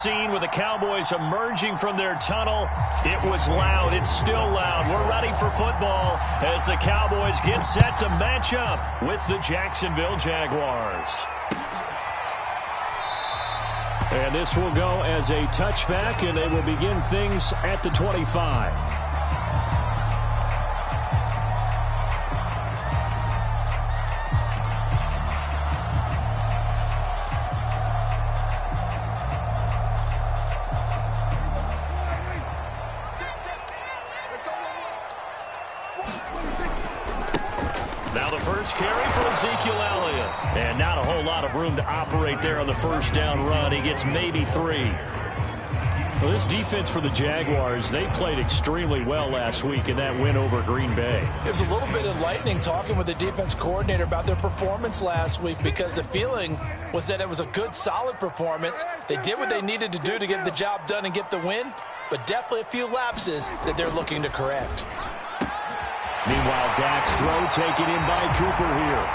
Scene with the Cowboys emerging from their tunnel. It was loud. It's still loud. We're ready for football as the Cowboys get set to match up with the Jacksonville Jaguars. And this will go as a touchback, and they will begin things at the 25. Carry for Ezekiel Elliott. And not a whole lot of room to operate there on the first down run. He gets maybe 3. Well, this defense for the Jaguars, they played extremely well last week in that win over Green Bay. It was a little bit enlightening talking with the defense coordinator about their performance last week, because the feeling was that it was a good, solid performance. They did what they needed to do to get the job done and get the win, but definitely a few lapses that they're looking to correct. Meanwhile, Dak's throw taken in by Cooper here.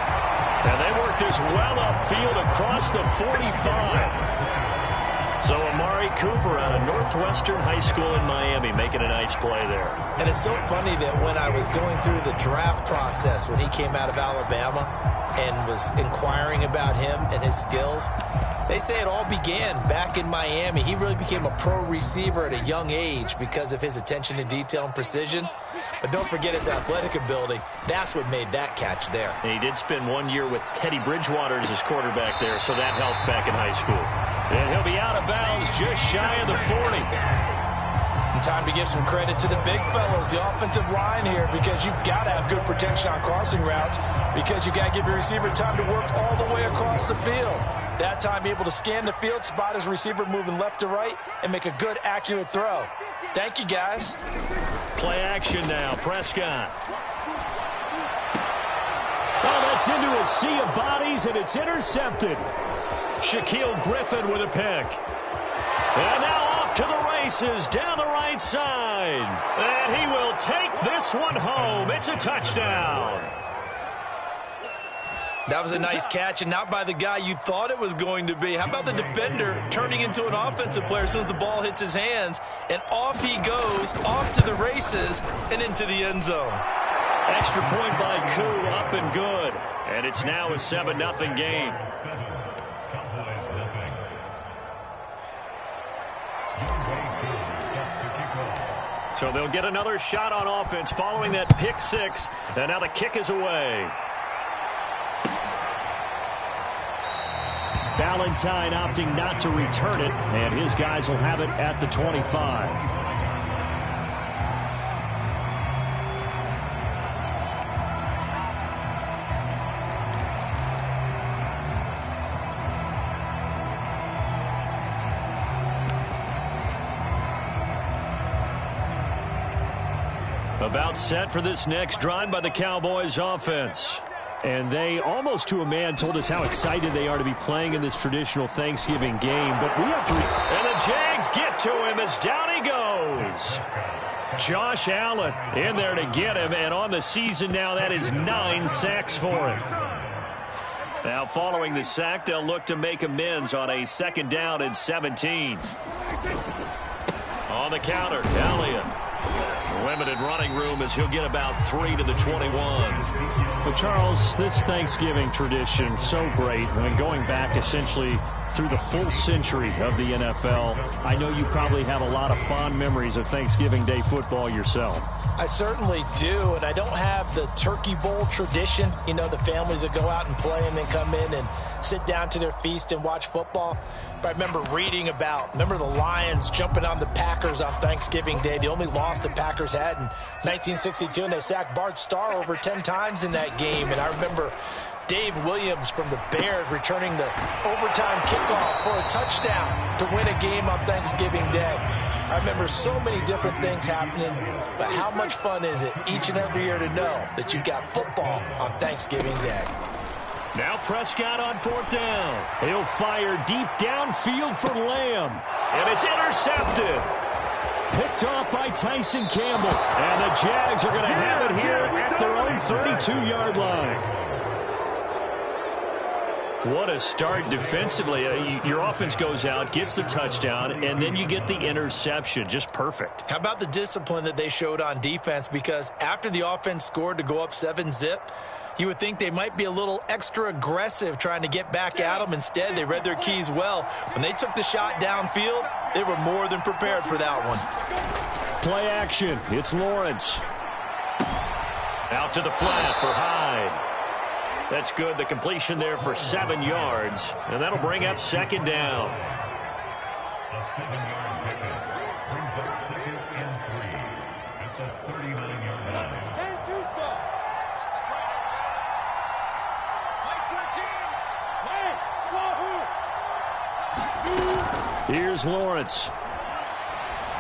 And they work this well upfield across the 45. So Amari Cooper out of Northwestern High School in Miami making a nice play there. And it's so funny that when I was going through the draft process when he came out of Alabama and was inquiring about him and his skills, they say it all began back in Miami. He really became a pro receiver at a young age because of his attention to detail and precision. But don't forget his athletic ability. That's what made that catch there. And he did spend 1 year with Teddy Bridgewater as his quarterback there, so that helped back in high school. And he'll be out of bounds just shy of the 40. And time to give some credit to the big fellows, the offensive line here, because you've got to have good protection on crossing routes, because you've got to give your receiver time to work all the way across the field. That time, be able to scan the field, spot his receiver moving left to right, and make a good, accurate throw. Thank you, guys. Play action now. Prescott. Oh, that's into a sea of bodies, and it's intercepted. Shaquille Griffin with a pick. And now off to the races down the right side. And he will take this one home. It's a touchdown. That was a nice catch, and not by the guy you thought it was going to be. How about the defender turning into an offensive player as soon as the ball hits his hands, and off he goes, off to the races, and into the end zone. Extra point by Koo, up and good. And it's now a 7-0 game. So they'll get another shot on offense following that pick six, and now the kick is away. Valentine opting not to return it, and his guys will have it at the 25. About set for this next drive by the Cowboys offense. And they, almost to a man, told us how excited they are to be playing in this traditional Thanksgiving game. But we have to... And the Jags get to him as down he goes. Josh Allen in there to get him. And on the season now, that is 9 sacks for him. Now, following the sack, they'll look to make amends on a 2nd down and 17. On the counter, Elliott. Limited running room as he'll get about 3 to the 21. Well, Charles, this Thanksgiving tradition, so great. I mean, going back essentially through the full century of the NFL, I know you probably have a lot of fond memories of Thanksgiving Day football yourself. I certainly do, and I don't have the turkey bowl tradition. You know, the families that go out and play and then come in and sit down to their feast and watch football. But I remember reading about, the Lions jumping on the Packers on Thanksgiving Day. The only loss the Packers had in 1962, and they sacked Bart Starr over 10 times in that game. And I remember Dave Williams from the Bears returning the overtime kickoff for a touchdown to win a game on Thanksgiving Day. I remember so many different things happening, but how much fun is it each and every year to know that you've got football on Thanksgiving Day? Now Prescott on 4th down. He'll fire deep downfield for Lamb. And it's intercepted. Picked off by Tyson Campbell. And the Jags are going to have it here at their own 32-yard line. What a start defensively. Your offense goes out, gets the touchdown, and then you get the interception. Just perfect. How about the discipline that they showed on defense? Because after the offense scored to go up 7-zip, you would think they might be a little extra aggressive trying to get back at them. Instead, they read their keys well. When they took the shot downfield, they were more than prepared for that one. Play action. It's Lawrence. Out to the flat for Hyde. That's good. The completion there for 7 yards. And that'll bring up second down. A 7-yard pickup brings up 2nd and 3 at the 39-yard line. Here's Lawrence.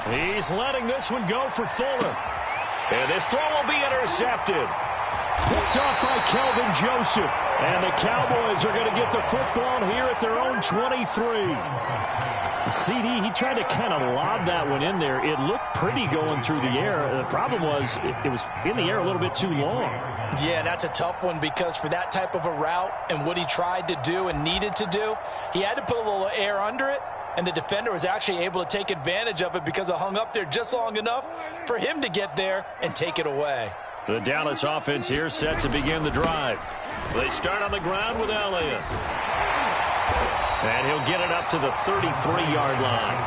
He's letting this one go for Fuller. And this throw will be intercepted. Picked off by Kelvin Joseph. And the Cowboys are going to get the football here at their own 23. CD, he tried to kind of lob that one in there. It looked pretty going through the air. The problem was it was in the air a little bit too long. Yeah, that's a tough one because for that type of a route and what he tried to do and needed to do, he had to put a little air under it, and the defender was actually able to take advantage of it because it hung up there just long enough for him to get there and take it away. The Dallas offense here set to begin the drive. They start on the ground with Elliott. And he'll get it up to the 33-yard line.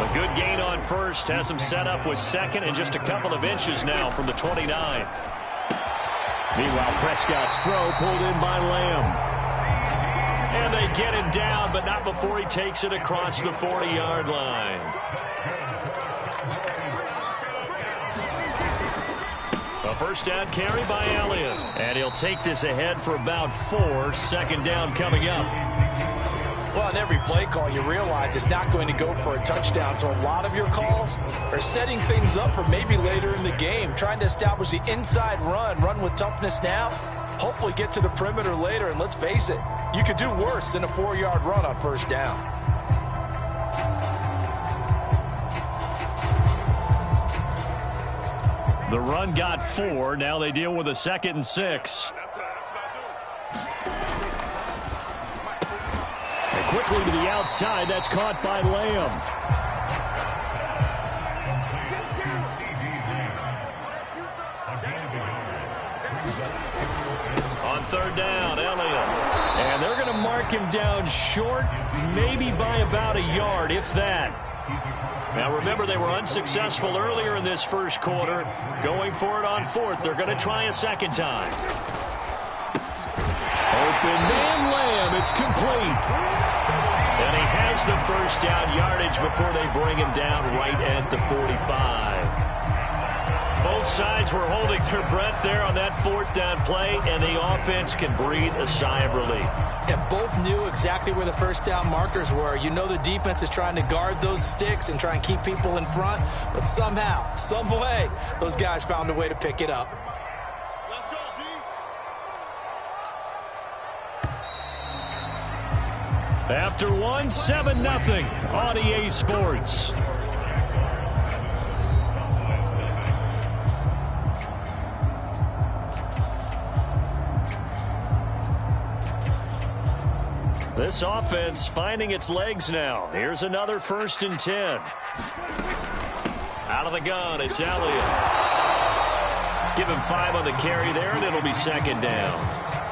A good gain on first has him set up with second and just a couple of inches now from the 29. Meanwhile, Prescott's throw pulled in by Lamb. And they get him down, but not before he takes it across the 40-yard line. A first down carry by Elliott. And he'll take this ahead for about 4. Second down coming up. Well, on every play call, you realize it's not going to go for a touchdown. So a lot of your calls are setting things up for maybe later in the game, trying to establish the inside run with toughness now, hopefully get to the perimeter later. And let's face it, you could do worse than a 4-yard run on first down. The run got 4. Now they deal with a 2nd and 6. And quickly to the outside. That's caught by Lamb. On third down, Elliott. And they're going to mark him down short, maybe by about a yard, if that. Now, remember, they were unsuccessful earlier in this first quarter. Going for it on 4th. They're going to try a second time. Open man, Lamb. It's complete. And he has the first down yardage before they bring him down right at the 45. Both sides were holding their breath there on that 4th down play, and the offense can breathe a sigh of relief. And both knew exactly where the first down markers were. You know the defense is trying to guard those sticks and try and keep people in front, but somehow, some way, those guys found a way to pick it up. Let's go, D. After 1, 7-0 on EA Sports. This offense finding its legs now. Here's another 1st and 10. Out of the gun, it's Elliott. Give him 5 on the carry there, and it'll be second down.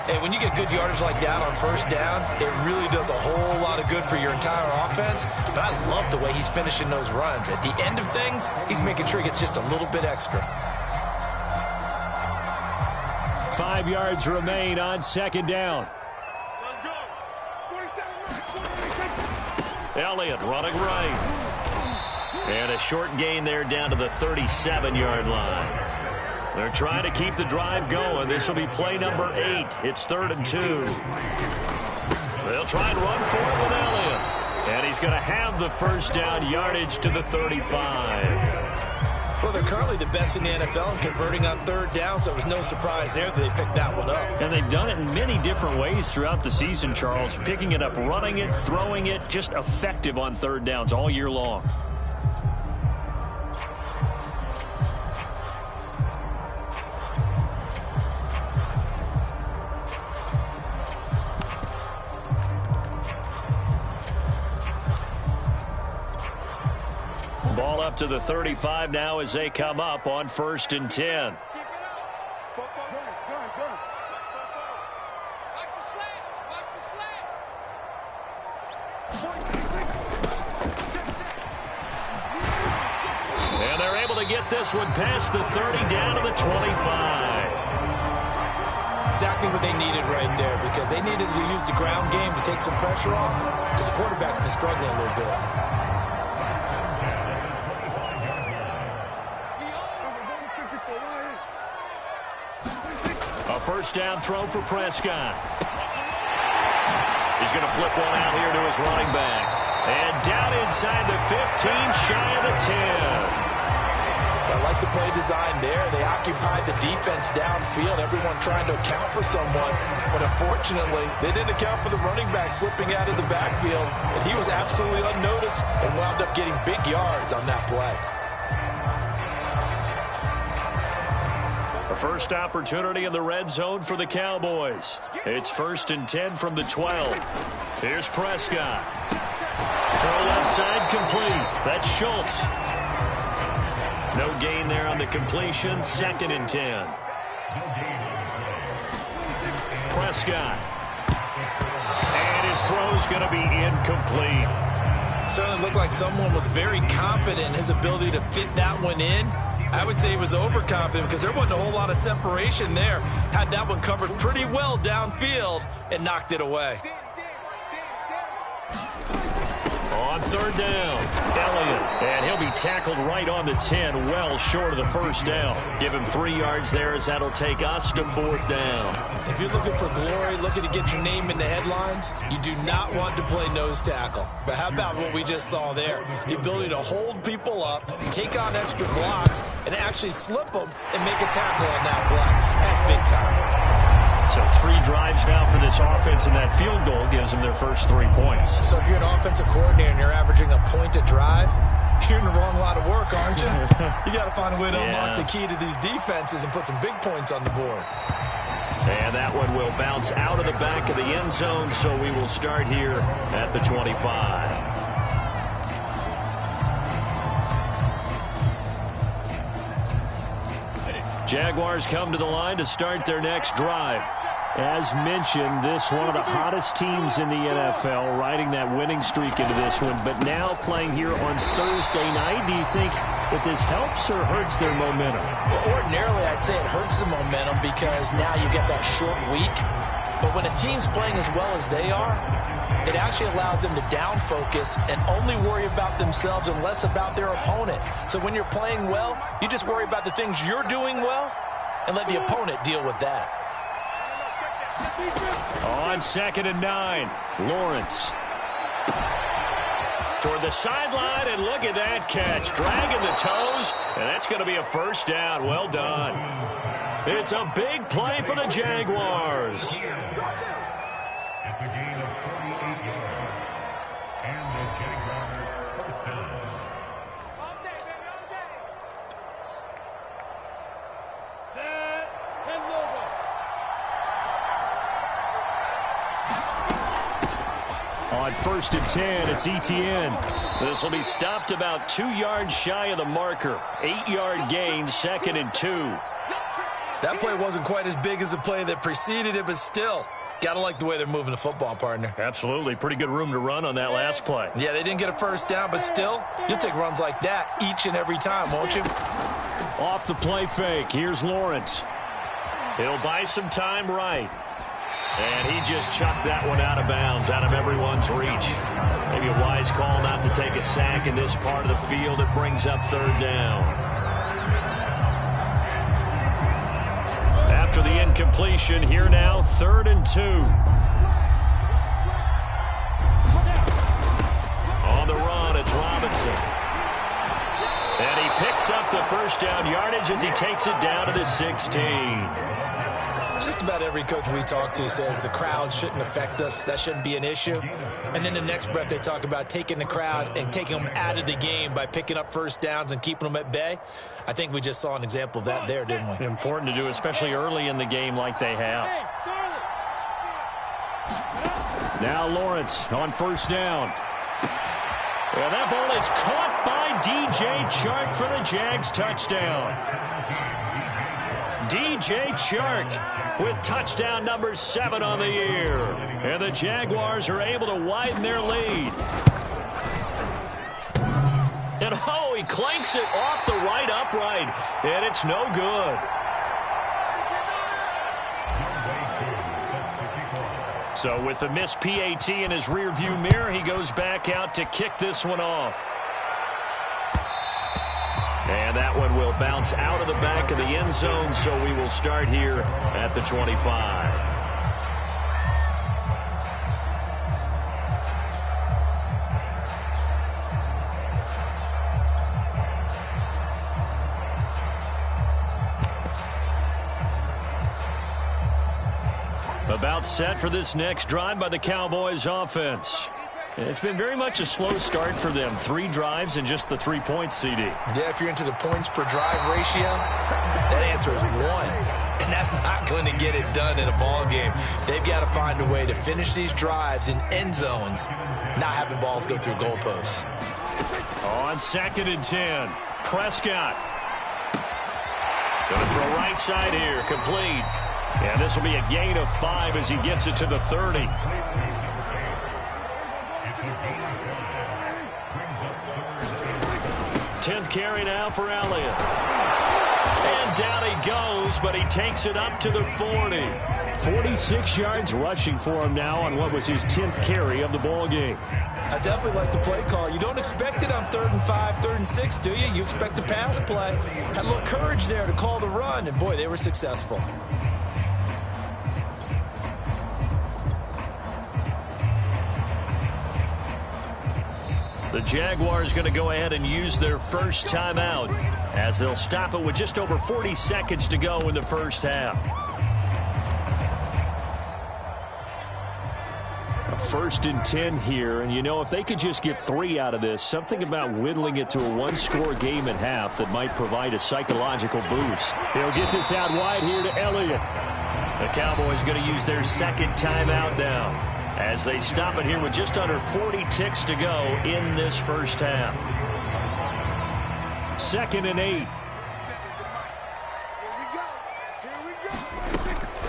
And when you get good yardage like that on first down, it really does a whole lot of good for your entire offense. But I love the way he's finishing those runs. At the end of things, he's making sure he gets just a little bit extra. 5 yards remain on second down. Let's go. 47 right. Elliott running right. And a short gain there down to the 37-yard line. They're trying to keep the drive going. This will be play number 8. It's 3rd and 2. They'll try and run for it with Elliott. And he's going to have the first down yardage to the 35. Well, they're currently the best in the NFL in converting on third down, so it was no surprise there that they picked that one up. And they've done it in many different ways throughout the season, Charles. Picking it up, running it, throwing it, just effective on third downs all year long. Ball up to the 35 now as they come up on 1st and 10. And they're able to get this one past the 30 down to the 25. Exactly what they needed right there, because they needed to use the ground game to take some pressure off, because the quarterback's been struggling a little bit. A first down throw for Prescott. He's going to flip one out here to his running back. And down inside the 15, shy of the 10. I like the play design there. They occupied the defense downfield, everyone trying to account for someone. But unfortunately, they didn't account for the running back slipping out of the backfield. And he was absolutely unnoticed and wound up getting big yards on that play. A first opportunity in the red zone for the Cowboys. It's 1st and 10 from the 12. Here's Prescott. Throw left side complete. That's Schultz. No gain there on the completion. 2nd and 10. Prescott. And his throw's going to be incomplete. Certainly looked like someone was very confident in his ability to fit that one in. I would say he was overconfident because there wasn't a whole lot of separation there. Had that one covered pretty well downfield and knocked it away. On 3rd down, Elliott. And he'll be tackled right on the 10, well short of the first down. Give him 3 yards there as that'll take us to 4th down. If you're looking for glory, looking to get your name in the headlines, you do not want to play nose tackle. But how about what we just saw there? The ability to hold people up, take on extra blocks, and actually slip them and make a tackle on that play. That's big time. So 3 drives now for this offense, and that field goal gives them their first 3 points. So if you're an offensive coordinator and you're averaging a point a drive, you're in the wrong line of work, aren't you? You got to find a way to unlock the key to these defenses and put some big points on the board. And that one will bounce out of the back of the end zone, so we will start here at the 25. Jaguars come to the line to start their next drive. As mentioned, this one of the hottest teams in the NFL, riding that winning streak into this one, but now playing here on Thursday night. Do you think that this helps or hurts their momentum? Well, ordinarily, I'd say it hurts the momentum because now you get that short week. But when a team's playing as well as they are, it actually allows them to down focus and only worry about themselves and less about their opponent. So when you're playing well, you just worry about the things you're doing well and let the opponent deal with that. On 2nd and 9, Lawrence. Toward the sideline, and look at that catch. Dragging the toes, and that's going to be a first down. Well done. It's a big play for the Jaguars. It's a gain of 48 yards. And the Jaguars first down. Set. 10 logo. On 1st and 10, it's Etienne. This will be stopped about 2 yards shy of the marker. 8-yard gain, 2nd and 2. That play wasn't quite as big as the play that preceded it, but still, got to like the way they're moving the football, partner. Absolutely. Pretty good room to run on that last play. Yeah, they didn't get a first down, but still, you'll take runs like that each and every time, won't you? Off the play fake, here's Lawrence. He'll buy some time right. And he just chucked that one out of bounds, out of everyone's reach. Maybe a wise call not to take a sack in this part of the field. It brings up 3rd down. After the incompletion, here now, 3rd and 2. On the run, it's Robinson. And he picks up the first down yardage as he takes it down to the 16. Just about every coach we talk to says the crowd shouldn't affect us. That shouldn't be an issue. And in the next breath, they talk about taking the crowd and taking them out of the game by picking up first downs and keeping them at bay. I think we just saw an example of that there, didn't we? Important to do, especially early in the game like they have. Now Lawrence on 1st down. And that ball is caught by DJ Chark for the Jags touchdown. DJ Chark with touchdown number 7 on the year. And the Jaguars are able to widen their lead. And oh, he clanks it off the right upright. And it's no good. So with the missed PAT in his rearview mirror, he goes back out to kick this one off. And that one will bounce out of the back of the end zone, so we will start here at the 25. About set for this next drive by the Cowboys offense. It's been very much a slow start for them. 3 drives and just the 3 points, CD. Yeah, if you're into the points per drive ratio, that answer is 1. And that's not going to get it done in a ball game. They've got to find a way to finish these drives in end zones, not having balls go through goalposts. On 2nd and 10, Prescott. Going to throw right side here, complete. And this will be a gain of 5 as he gets it to the 30. 10th carry now for Elliott. And down he goes, but he takes it up to the 40. 46 yards rushing for him now on what was his 10th carry of the ball game. I definitely like the play call. You don't expect it on 3rd and 5, 3rd and 6, do you? You expect a pass play. Had a little courage there to call the run, and boy, they were successful. The Jaguars going to go ahead and use their first timeout as they'll stop it with just over 40 seconds to go in the first half. A 1st and 10 here, and you know, if they could just get 3 out of this, something about whittling it to a 1-score game at half that might provide a psychological boost. They'll get this out wide here to Elliott. The Cowboys going to use their 2nd timeout now, as they stop it here with just under 40 ticks to go in this first half. 2nd and 8.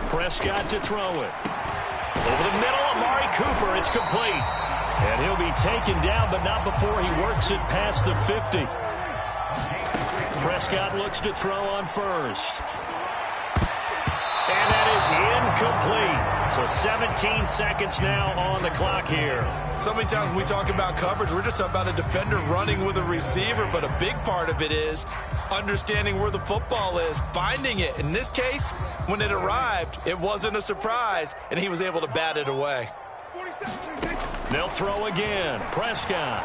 Prescott to throw it. Over the middle, Amari Cooper. It's complete. And he'll be taken down, but not before he works it past the 50. Prescott looks to throw on first. And that is incomplete. So 17 seconds now on the clock here. So many times when we talk about coverage, we're just talking about a defender running with a receiver, but a big part of it is understanding where the football is, finding it. In this case, when it arrived, it wasn't a surprise, and he was able to bat it away. They'll throw again. Prescott.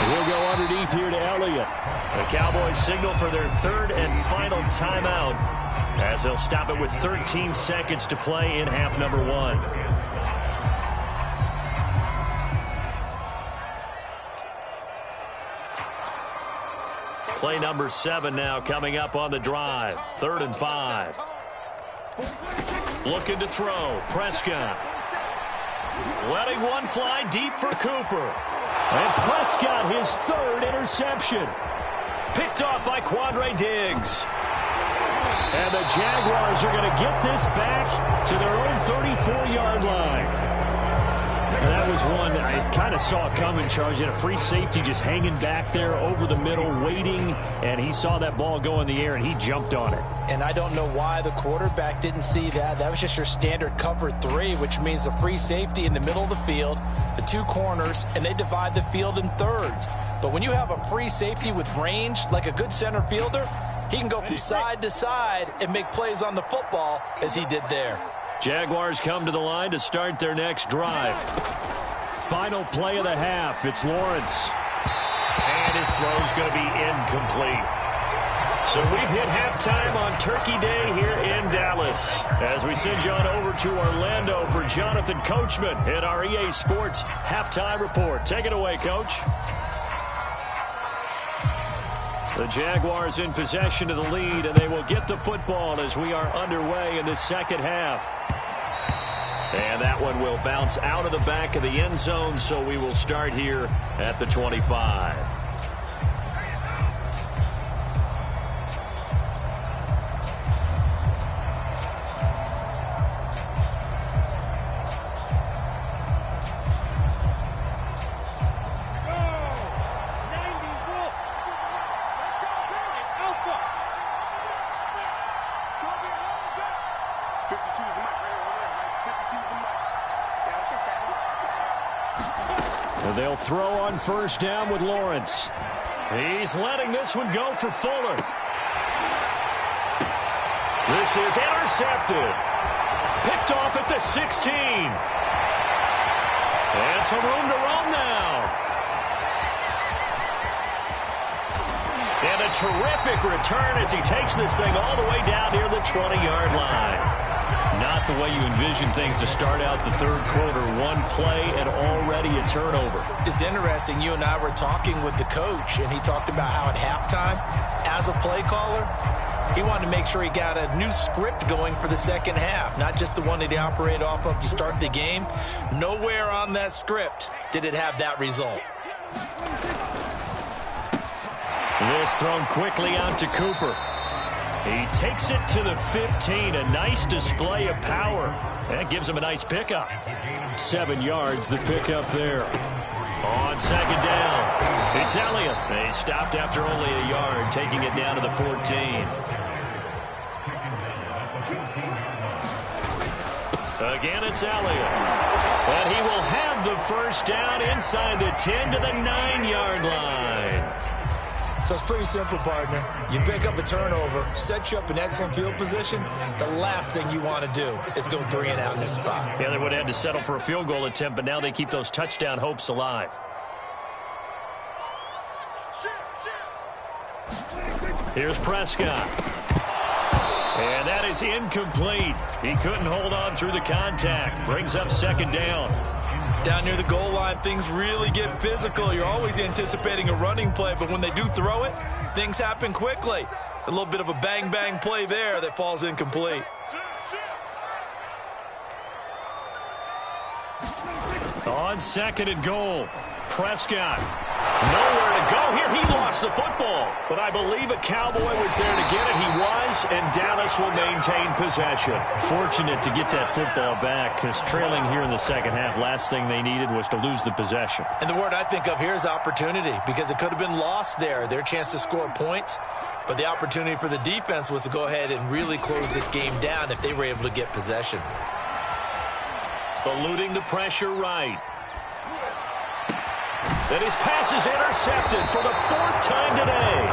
He'll go underneath here to Elliott. The Cowboys signal for their 3rd and final timeout, as they'll stop it with 13 seconds to play in half number 1. Play number 7 now coming up on the drive. 3rd and 5. Looking to throw. Prescott. Letting one fly deep for Cooper. And Prescott, his 3rd interception. Picked off by Quandre Diggs. And the Jaguars are going to get this back to their own 34-yard line. And that was one I kind of saw coming, Charles. You had a free safety just hanging back there over the middle, waiting, and he saw that ball go in the air, and he jumped on it. And I don't know why the quarterback didn't see that. That was just your standard cover 3, which means a free safety in the middle of the field, the 2 corners, and they divide the field in thirds. But when you have a free safety with range, like a good center fielder, he can go from side to side and make plays on the football as he did there. Jaguars come to the line to start their next drive. Final play of the half. It's Lawrence. And his throw's going to be incomplete. So we've hit halftime on Turkey Day here in Dallas, as we send you on over to Orlando for Jonathan Coachman at our EA Sports Halftime Report. Take it away, Coach. The Jaguars in possession of the lead, and they will get the football as we are underway in the second half. And that one will bounce out of the back of the end zone, so we will start here at the 25. They'll throw on first down with Lawrence. He's letting this one go for Fuller. This is intercepted. Picked off at the 16. And some room to run now. And a terrific return as he takes this thing all the way down near the 20-yard line. Not the way you envision things to start out the third quarter. One play and already a turnover. It's interesting. You and I were talking with the coach, and he talked about how at halftime, as a play caller, he wanted to make sure he got a new script going for the second half, not just the one that he operated off of to start the game. Nowhere on that script did it have that result. This thrown quickly out to Cooper. He takes it to the 15. A nice display of power. That gives him a nice pickup. 7 yards, the pickup there. On second down, it's Elliott. They stopped after only a yard, taking it down to the 14. Again, it's Elliott. And he will have the first down inside the 10 to the 9-yard line. So it's pretty simple, partner. You pick up a turnover, set you up in excellent field position. The last thing you want to do is go 3 and out in this spot. Yeah, they would have had to settle for a field goal attempt, but now they keep those touchdown hopes alive. Here's Prescott. And that is incomplete. He couldn't hold on through the contact. Brings up second down. Down near the goal line, things really get physical. You're always anticipating a running play, but when they do throw it, things happen quickly. A little bit of a bang-bang play there that falls incomplete. On second and goal, Prescott. Nowhere to go here. He lost the football, but I believe a Cowboy was there to get it. He was, and Dallas will maintain possession. Fortunate to get that football back, because trailing here in the second half, last thing they needed was to lose the possession. And the word I think of here is opportunity, because it could have been lost there. Their chance to score points, but the opportunity for the defense was to go ahead and really close this game down if they were able to get possession. Eluding the pressure right. And his pass is intercepted for the 4th time today.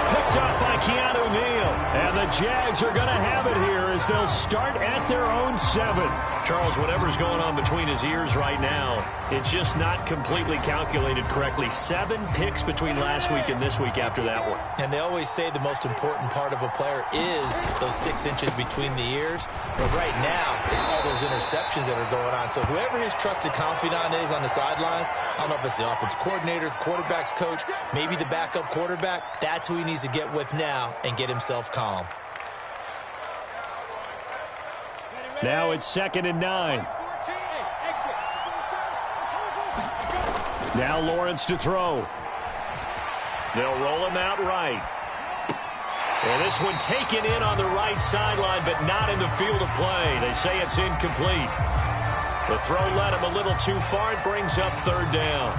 Picked up by Keanu Neal. And the Jags are going to have it here as they'll start at their own 7. Charles, whatever's going on between his ears right now, it's just not completely calculated correctly. 7 picks between last week and this week after that one. And they always say the most important part of a player is those 6 inches between the ears. But right now, it's all those interceptions that are going on. So whoever his trusted confidant is on the sidelines, I don't know if it's the offensive coordinator, the quarterback's coach, maybe the backup quarterback, that's who he needs to get with now and get himself calm. Now it's 2nd and 9. Now Lawrence to throw. They'll roll him out right. And this one taken in on the right sideline, but not in the field of play. They say it's incomplete. The throw led him a little too far. It brings up 3rd down.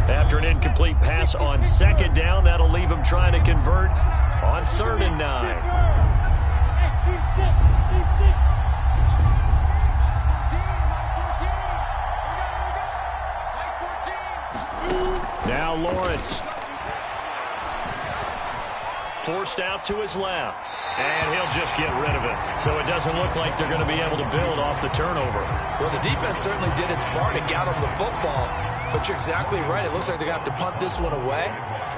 After an incomplete pass on 2nd down, that'll leave him trying to convert on 3rd and 9. Now Lawrence. Forced out to his left. And he'll just get rid of it. So it doesn't look like they're going to be able to build off the turnover. Well, the defense certainly did its part to get him the football. But you're exactly right. It looks like they're going to have to punt this one away.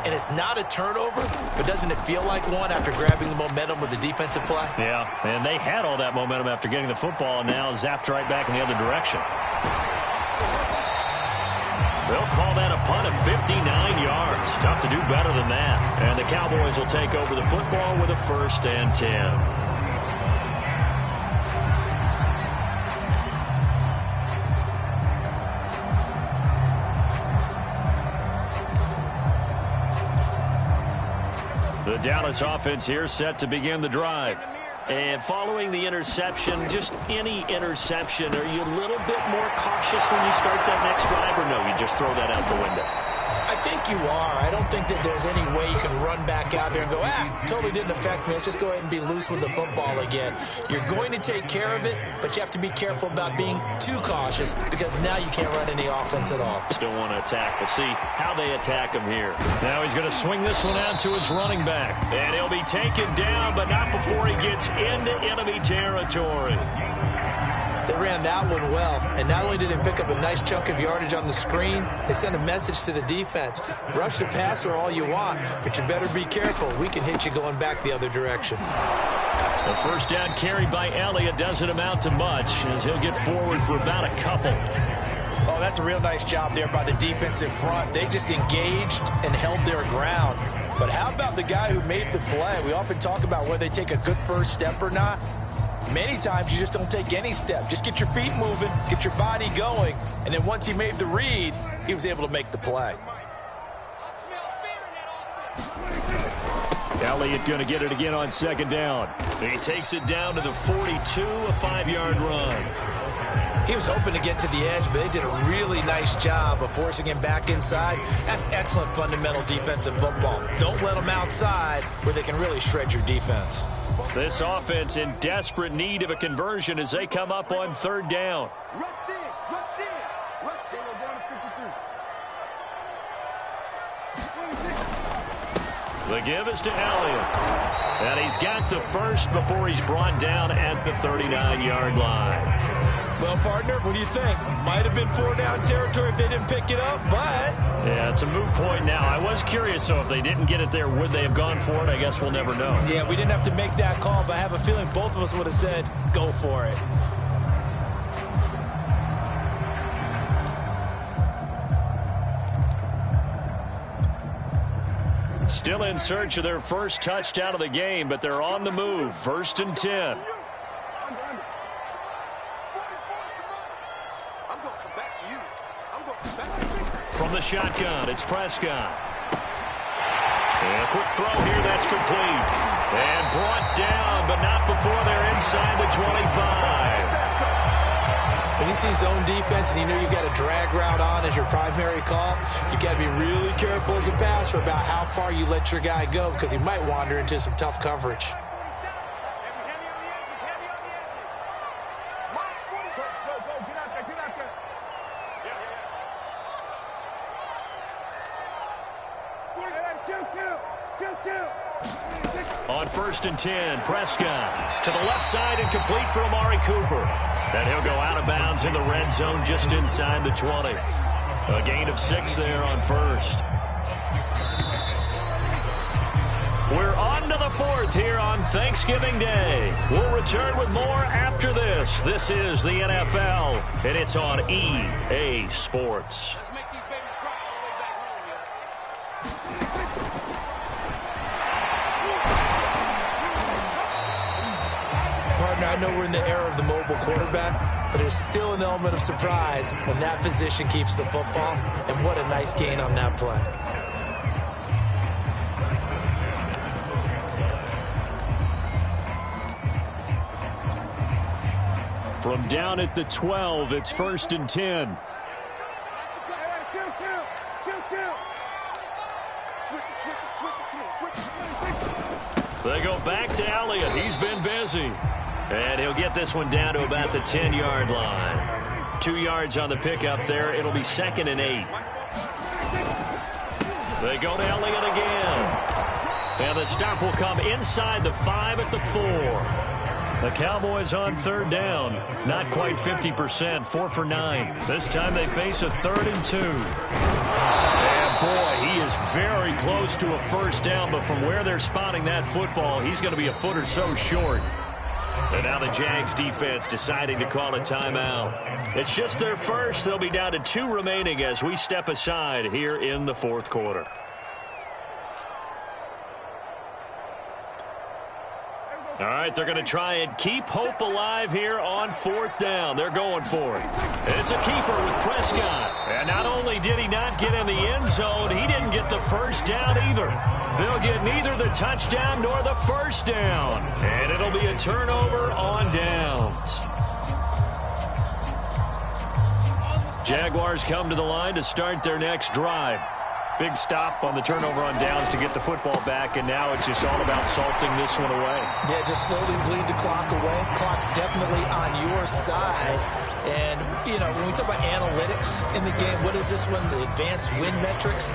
And it's not a turnover, but doesn't it feel like one after grabbing the momentum with the defensive play? Yeah, and they had all that momentum after getting the football, and now zapped right back in the other direction. They'll call that a punt of 59 yards. Tough to do better than that. And the Cowboys will take over the football with a 1st and 10. The Dallas offense here set to begin the drive. And following the interception, just any interception, are you a little bit more cautious when you start that next drive, or no, you just throw that out the window? I think think you are. I don't think that there's any way you can run back out there and go, totally didn't affect me. Let's just go ahead and be loose with the football again. You're going to take care of it, but you have to be careful about being too cautious because now you can't run any offense at all. Still want to attack. We'll see how they attack him here. Now he's going to swing this one out to his running back. And he'll be taken down, but not before he gets into enemy territory. They ran that one well, and not only did they pick up a nice chunk of yardage on the screen, they sent a message to the defense. Rush the passer all you want, but you better be careful. We can hit you going back the other direction. The first down carried by Elliott doesn't amount to much, as he'll get forward for about a couple. Oh, that's a real nice job there by the defensive front. They just engaged and held their ground. But how about the guy who made the play? We often talk about whether they take a good first step or not. Many times you just don't take any step. Just get your feet moving, get your body going, and then once he made the read, he was able to make the play. Elliott going to get it again on second down. He takes it down to the 42, a 5-yard run. He was hoping to get to the edge, but they did a really nice job of forcing him back inside. That's excellent fundamental defensive football. Don't let them outside where they can really shred your defense. This offense in desperate need of a conversion as they come up on third down. The give is to Elliott. And he's got the first before he's brought down at the 39-yard line. Well, partner, what do you think? Might have been 4-down territory if they didn't pick it up, but... Yeah, it's a moot point now. I was curious, so if they didn't get it there, would they have gone for it? I guess we'll never know. Yeah, we didn't have to make that call, but I have a feeling both of us would have said, go for it. Still in search of their first touchdown of the game, but they're on the move. 1st and 10. From the shotgun, it's Prescott. And a quick throw here, that's complete. And brought down, but not before they're inside the 25. When you see zone defense and you know you've got a drag route on as your primary call, you got to be really careful as a passer about how far you let your guy go because he might wander into some tough coverage. On 1st and 10, Prescott to the left side and complete for Amari Cooper. And he'll go out of bounds in the red zone just inside the 20. A gain of 6 there on 1st. We're on to the 4th here on Thanksgiving Day. We'll return with more after this. This is the NFL, and it's on EA Sports. I know we're in the era of the mobile quarterback, but there's still an element of surprise when that position keeps the football, and what a nice gain on that play. From down at the 12, it's 1st and 10. They go back to Elliott. He's been busy. And he'll get this one down to about the 10-yard line. 2 yards on the pickup there. It'll be 2nd and 8. They go to Elliott again. And the stop will come inside the 5 at the 4. The Cowboys on 3rd down. Not quite 50%. 4 for 9. This time they face a 3rd and 2. And boy, he is very close to a first down. But from where they're spotting that football, he's going to be a foot or so short. And now the Jags defense deciding to call a timeout. It's just their first. They'll be down to 2 remaining as we step aside here in the 4th quarter. All right, they're going to try and keep hope alive here on 4th down. They're going for it. It's a keeper with Prescott. And not only did he not get in the end zone, he didn't get the first down either. They'll get neither the touchdown nor the first down. And it'll be a turnover on downs. Jaguars come to the line to start their next drive. Big stop on the turnover on downs to get the football back, and now it's just all about salting this one away. Yeah, just slowly bleed the clock away. Clock's definitely on your side. And, you know, when we talk about analytics in the game, what is this one? The advanced win metrics?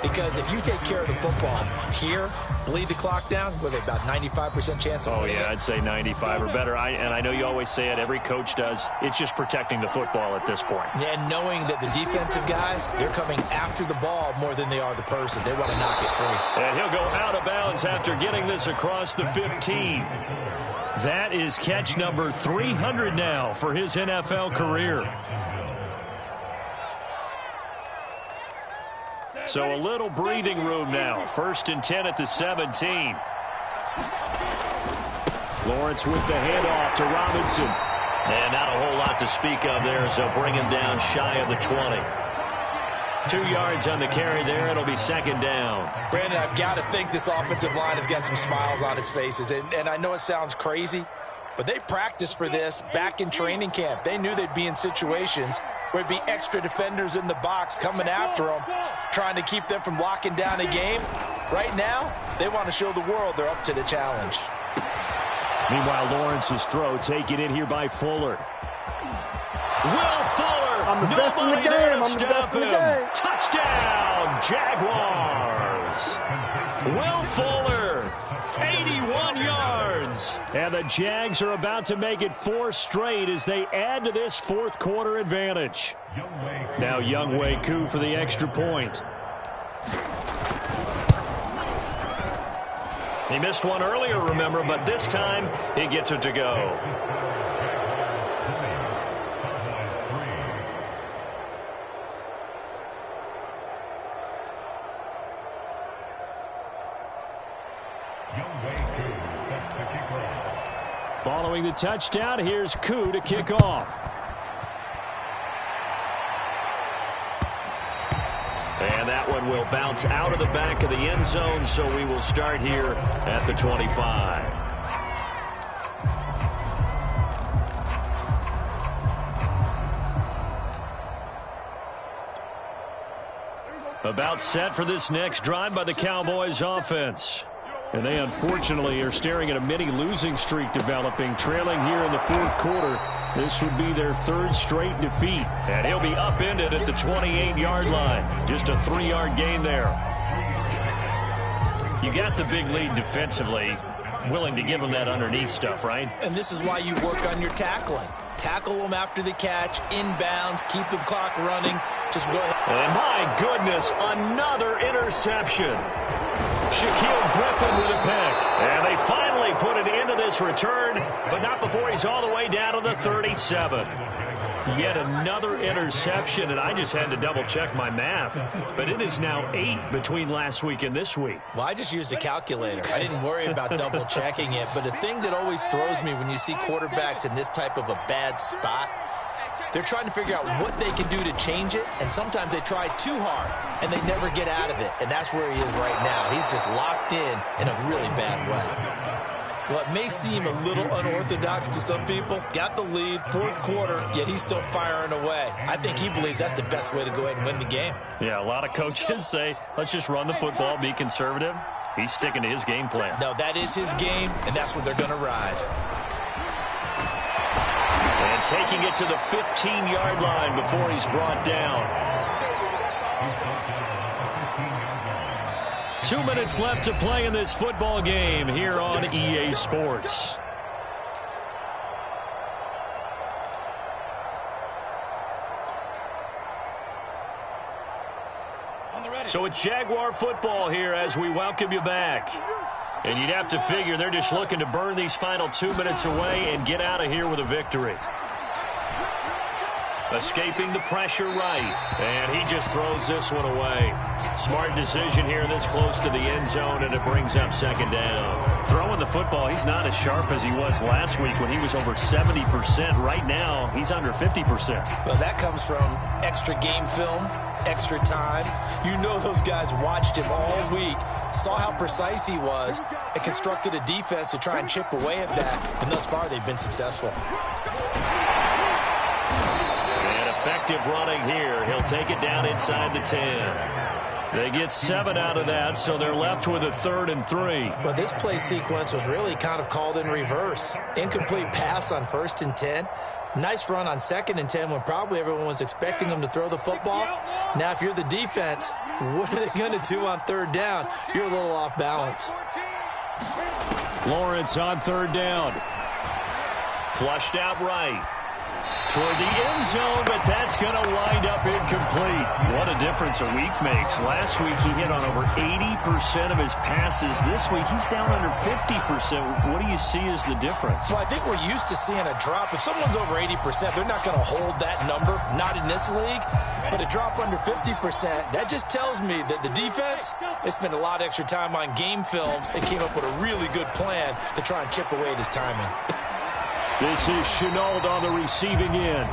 Because if you take care of the football here, bleed the clock down, with about 95% chance of winning. Oh, yeah, I'd say 95 or better. And I know you always say it, every coach does. It's just protecting the football at this point. And knowing that the defensive guys, they're coming after the ball more than they are the person. They want to knock it free. And he'll go out of bounds after getting this across the 15. That is catch number 300 now for his NFL career. So a little breathing room now. 1st and 10 at the 17. Lawrence with the handoff to Robinson. And not a whole lot to speak of there as they'll bring him down shy of the 20. 2 yards on the carry there. It'll be 2nd down. Brandon, I've got to think this offensive line has got some smiles on its faces. And I know it sounds crazy, but they practiced for this back in training camp. They knew they'd be in situations where it'd be extra defenders in the box coming after them, trying to keep them from locking down a game. Right now, they want to show the world they're up to the challenge. Meanwhile, Lawrence's throw taken in here by Fuller. Will Fuller! I'm the best in the game. I'm the best in the game. Touchdown, Jaguars! Will Fuller, 81 yards. And the Jags are about to make it 4 straight as they add to this 4th quarter advantage. Now Younghoe Koo for the extra point. He missed one earlier, remember, but this time he gets it to go. Following the touchdown, here's Koo to kick off. And that one will bounce out of the back of the end zone, so we will start here at the 25. About set for this next drive by the Cowboys offense. And they unfortunately are staring at a mini losing streak developing, trailing here in the 4th quarter. This would be their 3rd straight defeat. And he'll be upended at the 28-yard line. Just a 3-yard gain there. You got the big lead defensively. Willing to give them that underneath stuff, right? And this is why you work on your tackling. Tackle them after the catch, inbounds, keep the clock running. Just go ahead. And my goodness, another interception. Shaquille Griffin with a pick. And they finally put an end to this return, but not before he's all the way down to the 37. Yet another interception, and I just had to double-check my math. But it is now 8 between last week and this week. Well, I just used a calculator. I didn't worry about double-checking it. But the thing that always throws me when you see quarterbacks in this type of a bad spot, they're trying to figure out what they can do to change it, and sometimes they try too hard, and they never get out of it. And that's where he is right now. He's just locked in a really bad way. Well, it may seem a little unorthodox to some people. Got the lead, 4th quarter, yet he's still firing away. I think he believes that's the best way to go ahead and win the game. Yeah, a lot of coaches say, let's just run the football, be conservative. He's sticking to his game plan. No, that is his game, and that's what they're going to ride. And taking it to the 15-yard line before he's brought down. 2 minutes left to play in this football game here on EA Sports. So it's Jaguar football here as we welcome you back. And you'd have to figure they're just looking to burn these final 2 minutes away and get out of here with a victory. Escaping the pressure right. And he just throws this one away. Smart decision here this close to the end zone, and it brings up 2nd down. Throwing the football, he's not as sharp as he was last week when he was over 70%. Right now, he's under 50%. Well, that comes from extra game film, extra time. You know those guys watched him all week, saw how precise he was, and constructed a defense to try and chip away at that. And thus far, they've been successful. And effective running here. He'll take it down inside the 10. They get 7 out of that, so they're left with a 3rd and 3. But this play sequence was really kind of called in reverse. Incomplete pass on 1st and 10. Nice run on 2nd and 10 when probably everyone was expecting them to throw the football. Now, if you're the defense, what are they going to do on 3rd down? You're a little off balance. Lawrence on 3rd down. Flushed out right. Toward the end zone, but that's going to wind up incomplete. What a difference a week makes. Last week, he hit on over 80% of his passes. This week, he's down under 50%. What do you see as the difference? Well, I think we're used to seeing a drop. If someone's over 80%, they're not going to hold that number, not in this league. But a drop under 50%, that just tells me that the defense, they spent a lot of extra time on game films and came up with a really good plan to try and chip away at his timing. This is Chenault on the receiving end.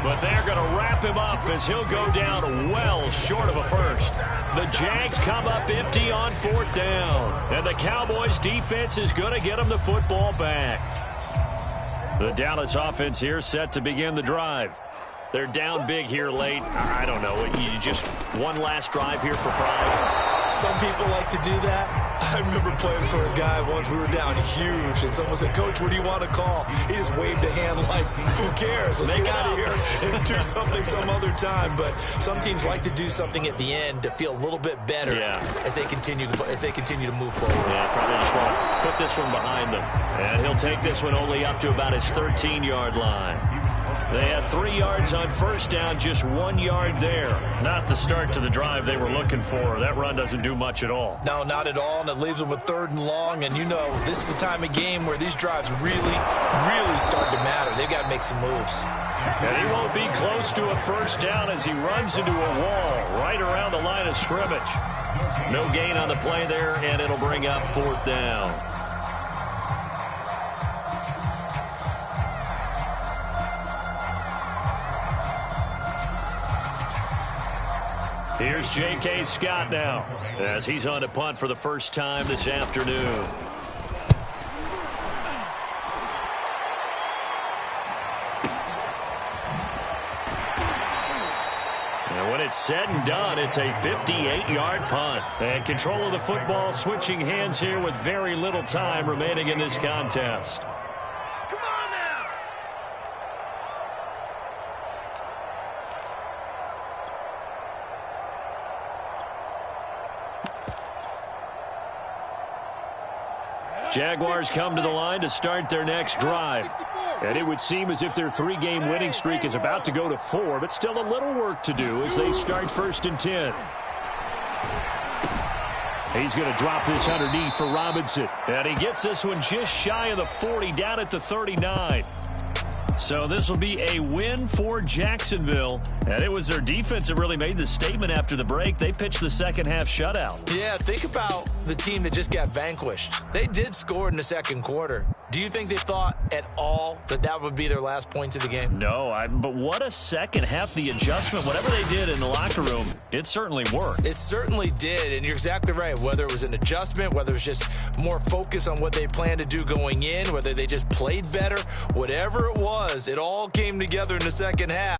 But they're going to wrap him up as he'll go down well short of a first. The Jags come up empty on 4th down. And the Cowboys defense is going to get them the football back. The Dallas offense here set to begin the drive. They're down big here late. I don't know. You just one last drive here for pride. Some people like to do that. I remember playing for a guy once. We were down huge, and someone said, "Coach, what do you want to call?" He just waved a hand like, "Who cares? Let's get out of here and do something some other time." But some teams like to do something at the end to feel a little bit better as they continue to move forward. Yeah, probably just want to put this one behind them. And he'll take this one only up to about his 13-yard line. They had 3 yards on 1st down, just 1 yard there. Not the start to the drive they were looking for. That run doesn't do much at all. No, not at all, and it leaves them with 3rd and long. And you know, this is the time of game where these drives really, really start to matter. They've got to make some moves. And he won't be close to a 1st down as he runs into a wall right around the line of scrimmage. No gain on the play there, and it'll bring up 4th down. Here's J.K. Scott now as he's on to punt for the first time this afternoon. And when it's said and done, it's a 58-yard punt. And control of the football switching hands here with very little time remaining in this contest. Jaguars come to the line to start their next drive. And it would seem as if their 3-game winning streak is about to go to 4, but still a little work to do as they start 1st and 10. He's going to drop this underneath for Robinson. And he gets this one just shy of the 40, down at the 39. So this will be a win for Jacksonville. And it was their defense that really made the statement after the break. They pitched the second-half shutout. Yeah, think about the team that just got vanquished. They did score in the 2nd quarter. Do you think they thought at all that that would be their last points of the game? No, but what a second half. The adjustment, whatever they did in the locker room, it certainly worked. It certainly did, and you're exactly right. Whether it was an adjustment, whether it was just more focus on what they planned to do going in, whether they just played better, whatever it was, it all came together in the second half.